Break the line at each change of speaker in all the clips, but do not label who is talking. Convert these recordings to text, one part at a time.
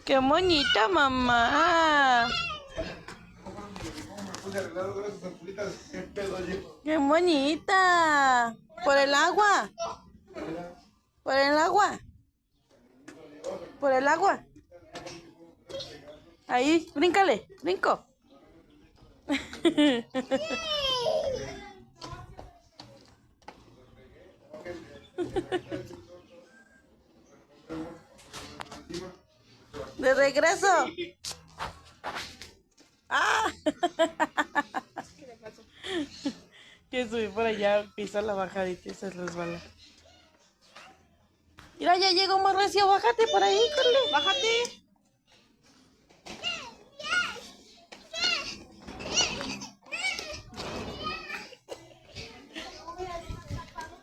Qué bonita, mamá. Qué bonita. Por el agua. Por el agua. Por el agua. Ahí, bríncale, brinco. De regreso. ¡Ah!
¿Qué le pasó?
Que subí por allá, pisa la bajadita y se resbala. Mira, ya llegó más recio, bájate por ahí, corre.
Bájate.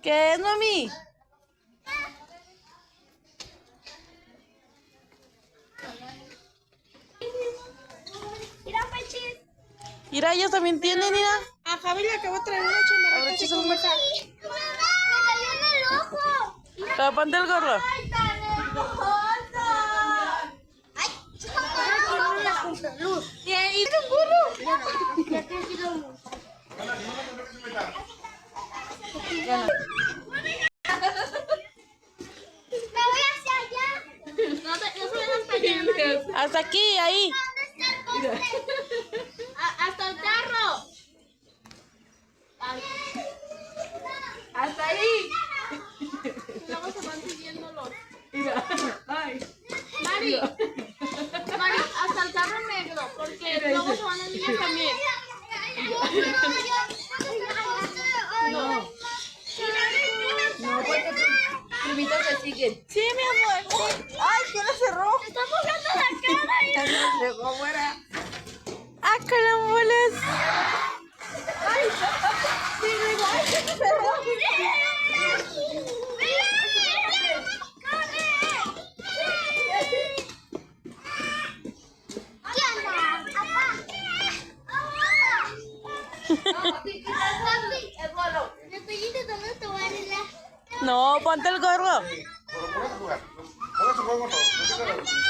¿Qué es, mami?
Mira, Pachis.
Mira, ellos también tienen, mira.
A Javi le acabo de traer una chamarra.
Abroches
¿Cómo
el-
está?
¡Me cayó en el ojo!
Pero ponte el gorro.
¡Ay, tan hermosa! ¡Ay, chica! Una junta, luz.
¿Y un burro?
Ya te quiero. Me voy hacia allá.
No se vayan para allá.
Hasta aquí, ahí.
¿Dónde está el poste?
Hasta el carro. Hasta ahí. Luego se van siguiéndolos.
Mira, ay.
Mari, hasta el carro negro, porque luego se van las niñas también.
No.
No,
porque tus primitos te siguen. Sí, mi amor. Sí. Ay, ¿quién le cerró?
¡Te está mojando la cara!
Se dejó fuera. ¡Ah, calambolas! ¡Ay! Sí, digo, ¡ay, ¿quién le cerró! No, ponte el gorro.
Póngase a jugar. Póngase a jugar con todo.